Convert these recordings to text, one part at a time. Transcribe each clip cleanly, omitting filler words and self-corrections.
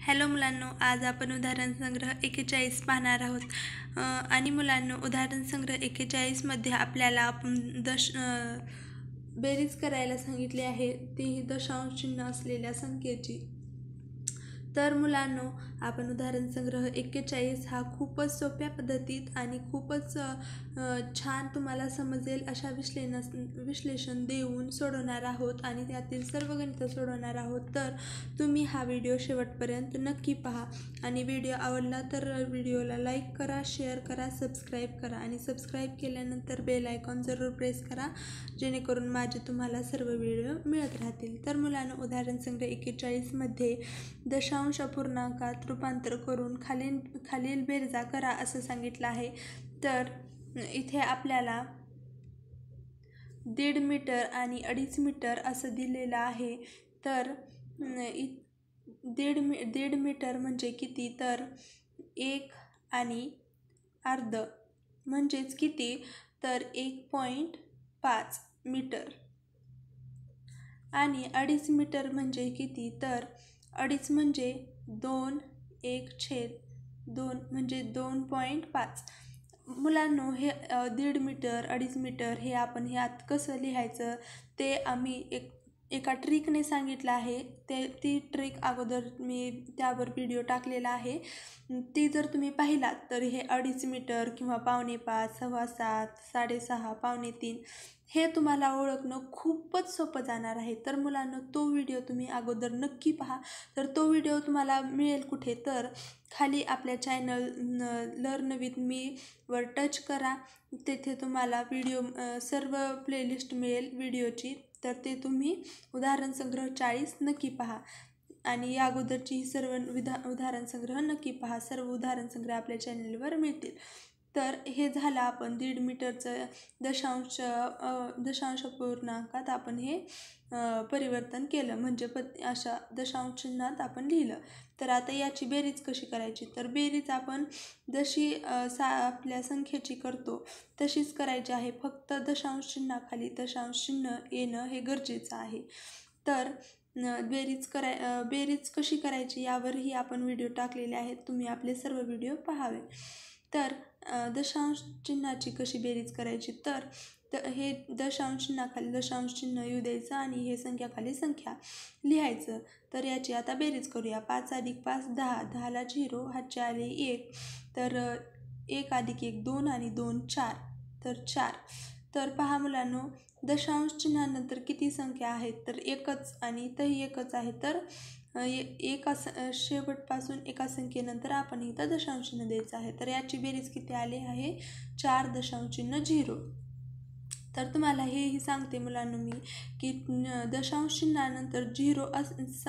Hello मुलांनो, आज आपण उदाहरण संग्रह 41 पाहणार आहोत. आणि मुलांनो, उदाहरण संग्रह 41 मध्ये आपल्याला बेरीज करायला सांगितली आहे, तीही दशांश चिन्ह असलेल्या संख्येची. तर मुलांनो, आपण उदाहरण संग्रह 41 हा खूपच सोप्या पद्धतीत आणि खूपच छान तुम्हाला समजेल अशा विश्लेषण देऊन सोडवणार आहोत आणि त्यातील सर्व गणितं सोडवणार आहोत. तर तुम्ही हा व्हिडिओ शेवटपर्यंत नक्की पहा आणि व्हिडिओ आवडला तर व्हिडिओला लाईक करा, शेअर करा, सबस्क्राईब करा आणि सबस्क्राईब केल्यानंतर बेल आयकॉन जरूर प्रेस करा, जेणेकरून माझे तुम्हाला सर्व व्हिडिओ मिळत राहतील. तर मुलांनो, उदाहरण संग्रह 41 मध्ये दशांश अपूर्णांकात रूपांतर करून खालील बेरजा करा असं सांगितलं आहे. तर इथे आपल्याला 1.5 मीटर आणि 2.5 मीटर असं दिलेलं आहे. तर 1.5 मीटर म्हणजे किती, तर 1 आणि अर्ध म्हणजेच किती, तर 1.5 मीटर. आणि 2.5 मीटर म्हणजे किती, तर 2.5 म्हणजे 2, 1/2 म्हणजे 2.5. मुलांनो, हे 1.5 मीटर 2.5 मीटर हे आपण ह्यात कसं लिहायचं ते आम्ही एका ट्रिकने सांगितलं आहे. ती ट्रिक अगोदर मी त्यावर व्हिडिओ टाकलेला आहे. ती जर तुम्ही पाहिलात तर हे 2.5 मीटर किंवा 5.25, 7.25, 6.5, 3.25 हे तुम्हाला ओळखणं खूपच सोपं जाणार आहे. तर मुलांनो, तो व्हिडिओ तुम्ही अगोदर नक्की पहा. तर तो व्हिडिओ तुम्हाला मिळेल कुठे, तर खाली आपल्या चॅनल लर्न विथ मी वर टच करा. तेथे तुम्हाला व्हिडिओ सर्व प्लेलिस्ट मिळेल व्हिडिओची. तर ते तुम्ही उदाहरण संग्रह 40 नक्की पहा आणि या अगोदरची सर्व उदाहरण संग्रह नक्की पहा. सर्व उदाहरण संग्रह आपल्या चॅनलवर मिळतील. तर हे झालं आपण 1.5 मीटरचं दशांश पूर्णांकात आपण हे परिवर्तन केलं, म्हणजे अशा दशांश चिन्हात आपण लिहिलं. तर आता याची बेरीज कशी करायची, तर बेरीज आपण जशी आपल्या संख्येची करतो तशीच करायची आहे. फक्त दशांश चिन्हाखाली दशांश चिन्ह येणं हे गरजेचं आहे. तर बेरीज कशी करायची यावरही आपण व्हिडिओ टाकलेले आहेत. तुम्ही आपले सर्व व्हिडिओ पाहावे. तर दशांश चिन्हाची कशी बेरीज करायची, तर हे दशांश चिन्हाखाली दशांश चिन्ह येऊ द्यायचं आणि हे संख्याखाली संख्या लिहायचं. तर याची आता बेरीज करूया. 5 + 5 10, 10ला 0, हातचे आले 1, तर 1 + 1 2 आणि 2 4, तर 4. तर पहा मुलांनो, दशांश चिन्हानंतर किती संख्या आहेत, तर एकच आणि इथंही एकच आहे. तर एका शेवटपासून एका संख्येनंतर आपण इथं दशांश चिन्ह द्यायचं आहे. तर याची बेरीज किती आली आहे, 4.0. तर तुम्हाला हेही सांगते मुलांनो मी की दशांश चिन्हानंतर 0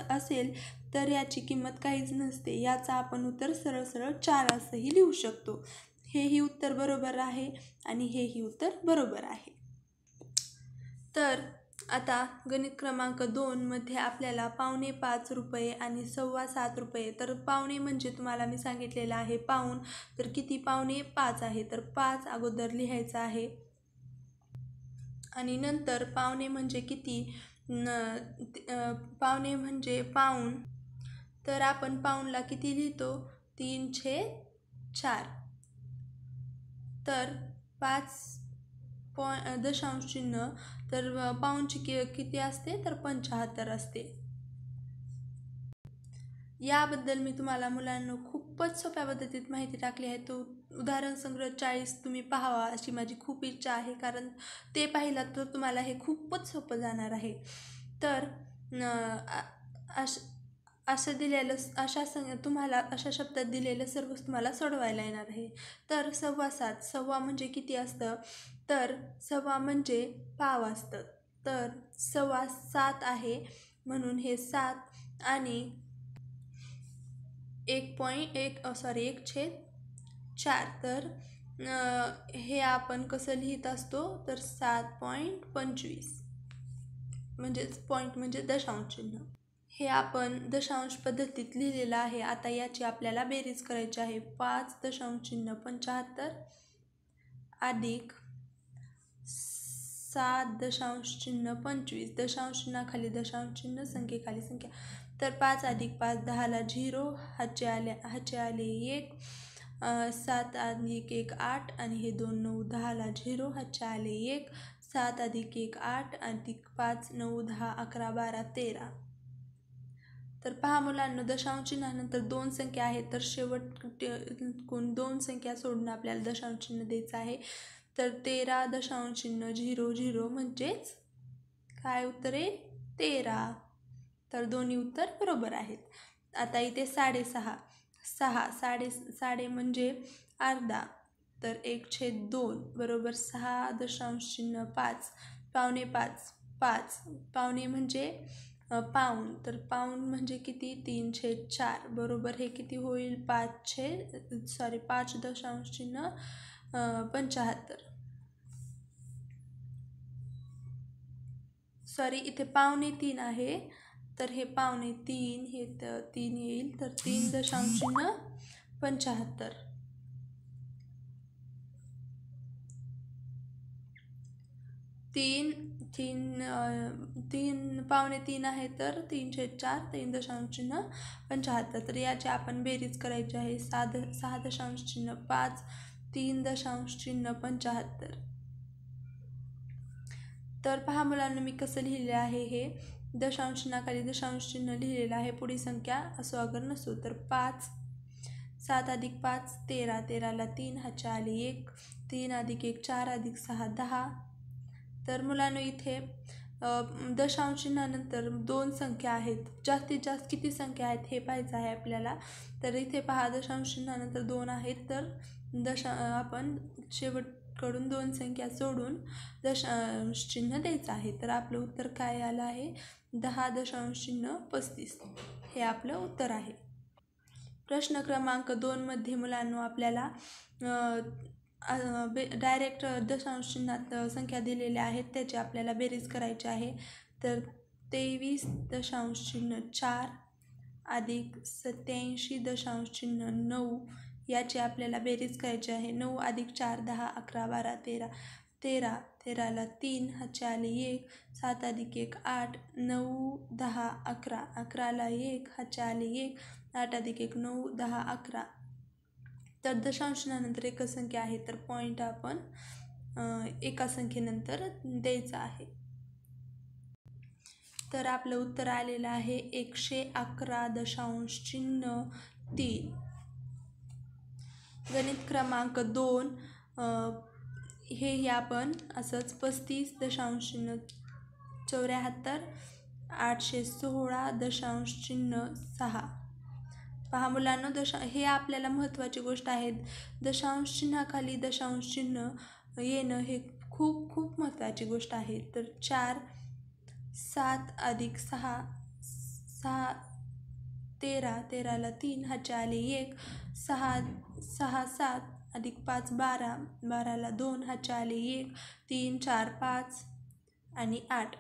असेल तर याची किंमत काहीच नसते. याचा आपण उत्तर सरळ सरळ 4 असंही लिहू शकतो. हेही उत्तर बरोबर आहे आणि हेही उत्तर बरोबर आहे. तर आता गणित क्रमांक 2 मध्ये आपल्याला 5.25 रुपये आणि 7.25 रुपये. तर पावणे म्हणजे तुम्हाला मी सांगितलेलं आहे पाऊण. तर किती, 5.25 आहे. तर 5 अगोदर लिहायचं आहे आणि नंतर पावणे म्हणजे किती, पावणे म्हणजे पाऊण. तर आपण पाऊणला किती लिहितो, 3/4. तर 5 दशांश चिन्ह, तर पाऊणची किती असते, तर 75 असते. याबद्दल मी तुम्हाला मुलांनो खूपच सोप्या पद्धतीत माहिती टाकली आहे. तो उदाहरण संग्रह 40 तुम्ही पाहावा अशी माझी खूप इच्छा आहे, कारण ते पाहिलात तर तुम्हाला हे खूपच सोपं जाणार आहे. तर असं दिलेलं तुम्हाला अशा शब्दात दिलेलं सर्वच तुम्हाला सोडवायला येणार आहे. तर 7.25, सव्वा म्हणजे किती असतं, तर सव्वा म्हणजे पाव असतं. तर 7.25 आहे म्हणून हे 7 आणि 1/4. तर हे आपण कसं लिहित असतो, तर 7.25 म्हणजेच पॉईंट म्हणजे दशांश चिन्ह. हे आपण दशांश पद्धतीत लिहिलेलं आहे. आता याची आपल्याला बेरीज करायची आहे. 5.75 अधिक 7.25 दशांश चिन्हाखाली दशांश चिन्ह, संख्येखाली संख्या. तर 5 अधिक 5 10ला 0, हातचे आले 1, 7 अधिक 1 8 आणि हे 2 9 10ला 0, हातचे आले 1, 7 अधिक 1 8 अधिक 5 9 10 11 12 13. तर पहा मुलांना, दशांश चिन्हानंतर 2 संख्या आहेत, तर शेवट 2 संख्या सोडून आपल्याला दशांश चिन्ह द्यायचं आहे. तर 13.00 म्हणजेच काय उत्तर आहे? 13. तर दोन्ही उत्तर बरोबर आहेत. आता इथे 6.5 साडे म्हणजे अर्धा, तर 1/2 बरोबर 6.5. पावणे 5 पावणे म्हणजे पाऊण, तर पाऊण म्हणजे किती? 3/4 बरोबर हे किती होईल? 5.75. सॉरी, इथे 3.25 आहे, तर हे 3.25 हे 3 येईल, तर 3.75. तीन 3.25 आहे, तर 3/4 3.75. तर याची आपण बेरीज करायची आहे. 6.5 3.75. तर पहा मुलांना, मी कसं लिहिलेलं आहे हे. दशांश चिन्हाखाली दशांश चिन्ह लिहिलेलं आहे. पुढील संख्या असो अगर नसो, तर 5. 7 अधिक 5 13, 13ला 3, हातचे आले 1, 3 अधिक 1 4 अधिक 6 10. तर मुलांना, इथे दशांश चिन्हानंतर 2 संख्या आहेत. जास्तीत जास्त किती संख्या आहेत हे पाहायचं आहे आपल्याला. तर इथे पहा, दशांश चिन्हानंतर 2 आहेत, तर आपण शेवटकडून 2 संख्या सोडून दशांश चिन्ह द्यायचं आहे. तर आपलं उत्तर काय आलं आहे? 10.35 हे आपलं उत्तर आहे. प्रश्न क्रमांक 2 मध्ये मुलांनो, आपल्याला डायरेक्ट दशांश चिन्हात संख्या दिलेल्या आहेत, त्याची आपल्याला बेरीज करायची आहे. तर 23.4 अधिक 87.9 याची आपल्याला बेरीज करायची आहे. 9 अधिक 4 10 11 12 13, 13ला 3, हातचे आले 1, 7 अधिक 1 8 9 10 11, 11ला 1, हातचे आले 1, 8 अधिक 1 9 10 11. तर दशांशानंतर एकच संख्या आहे, तर पॉईंट आपण एका संख्येनंतर द्यायचा आहे. तर आपलं उत्तर आलेलं आहे 111.3. गणित क्रमांक 2 हे आपण असंच 35.74 816.6. पहा मुलांनो, हे आपल्याला महत्त्वाची गोष्ट आहे. दशांश चिन्हाखाली दशांश चिन्ह येणं हे खूप खूप महत्त्वाची गोष्ट आहे. तर 4 7 अधिक 6 13, 13ला 3, हातचे आले 1, 6 7 अधिक 5 12, 12ला 2, हातचे आले 1, 3 4 5 आणि 8.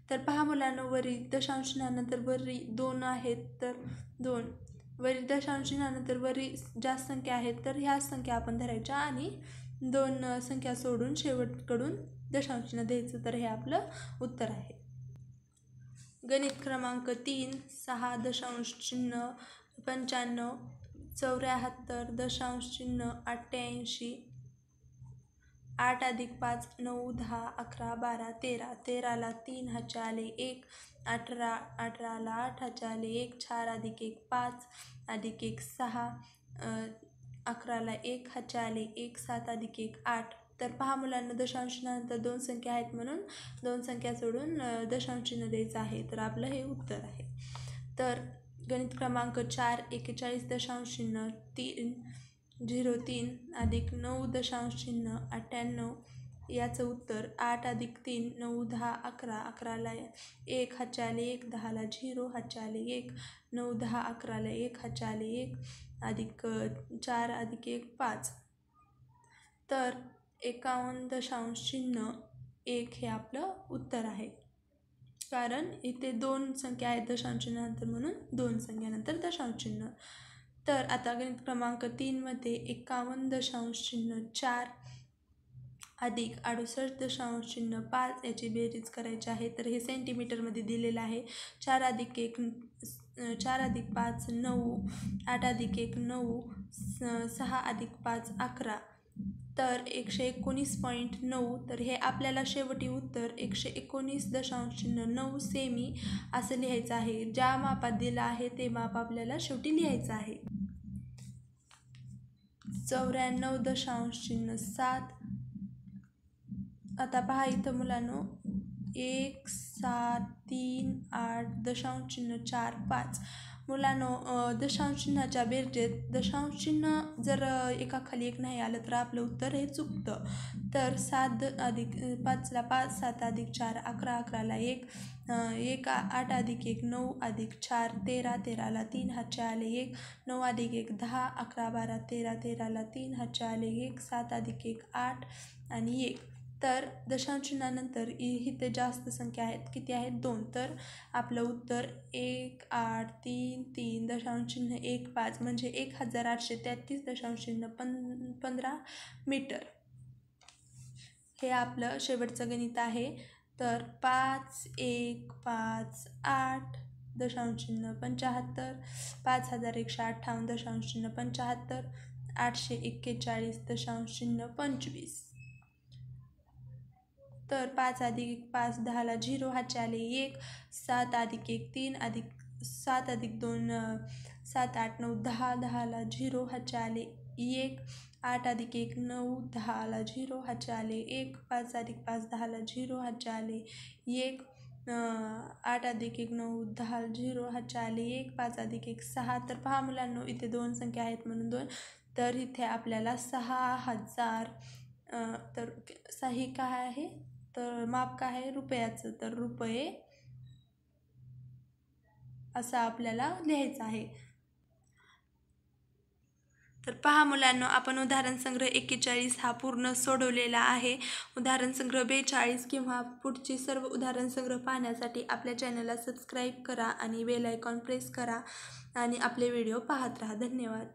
तर पहा मुलांनो, वरी दशांश चिन्हानंतर वरी 2 आहेत, तर 2 वरी दशांश चिन्हानंतर वरी जास्त संख्या आहेत, तर ह्या संख्या आपण धरायच्या आणि 2 संख्या सोडून शेवटकडून दशांश चिन्ह द्यायचं. तर हे आपलं उत्तर आहे. गणित क्रमांक 3 6.95 74.88 8 अधिक 5 9 10 11 12 13, 13ला 3, हातचे आले 1, 18ला 8, हातचे आले 1, 4 अधिक 1 5 अधिक 1 6, 11ला 1, हातचे आले 1, 7 अधिक 1 8. तर पहा मुलांना, दशांश चिन्हानंतर 2 संख्या आहेत, म्हणून 2 संख्या सोडून दशांश चिन्ह द्यायचं आहे. तर आपलं हे उत्तर आहे. तर गणित क्रमांक 4 41.03 अधिक 9.98 याचं उत्तर 8 अधिक 3 9 10 11, 11ला 1, हातचे आले 1, 10ला 0, हातचे आले 1, 9 10 11ला 1, हातचे आले 1 अधिक 4 अधिक 1 5. तर 51.1 हे आपलं उत्तर आहे. कारण इथे 2 संख्या आहेत दशांश चिन्हानंतर, म्हणून 2 संख्यानंतर दशांश चिन्ह. तर आता गणित क्रमांक 3 मध्ये 51.4 अधिक 68.5 याची बेरीज करायची आहे. तर हे सेंटीमीटरमध्ये दिलेलं आहे. 4 अधिक 1 4 अधिक 5 9, 8 अधिक 1 9, 6 अधिक 5 11, तर 119.9. तर हे आपल्याला शेवटी उत्तर 119.9 सेमी असं लिहायचं आहे. ज्या मापात दिलं आहे ते माप आपल्याला शेवटी लिहायचं आहे. 94.7. आता पहा इथं मुलांनो 1738.45. मुलांनो दशांश चिन्हाच्या बेरजेत दशांश चिन्ह जर एकाखाली एक नाही आलं तर आपलं उत्तर हे चुकतं. तर 7 अधिक 5ला 5, 7 अधिक 4 11, 11ला 1, 8 अधिक 1 9 अधिक 4 13, 13ला 3 हातचे आले 1, 9 अधिक 1 10, 11 12 13, 13ला 3 हातचे आले 1, 7 अधिक 1 8 आणि 1. तर दशांश चिन्हानंतर इथे जास्त संख्या आहेत. किती आहेत? 2. तर आपलं उत्तर 1833.15 म्हणजे 1833.15 मीटर हे आपलं शेवटचं गणित आहे. तर 5 1 5 8 दशांश चिन्ह 75, 5158.75, 841.25. तर 5 अधिक 5 10ला 0 हातचे आले 1, 7 अधिक 1 3 अधिक 7 अधिक 2 7 8 9 10, 10ला 0 हातचे आले 1, 8 अधिक 1 9 10ला 0 हातचे आले 1, 5 अधिक 5 10ला 0 हातचे आले 1, 8 अधिक 1 9 10ला 0 हातचे आले 1, 5 अधिक 1 6. तर पहा मुलांनो इथे 2 संख्या आहेत म्हणून 2. तर इथे आपल्याला 6000 तर सही काय आहे? तर माप काय आहे? रुपयाचं. तर रुपये असं आपल्याला लिहायचं आहे. तर पहा मुलांनो आपण उदाहरण संग्रह 41 हा पूर्ण सोडवलेला आहे. उदाहरण संग्रह 42 किंवा पुढची सर्व उदाहरण संग्रह पाहण्यासाठी आपल्या चॅनलला सबस्क्राईब करा आणि बेल आयकॉन प्रेस करा आणि आपले व्हिडिओ पाहत राहा. धन्यवाद.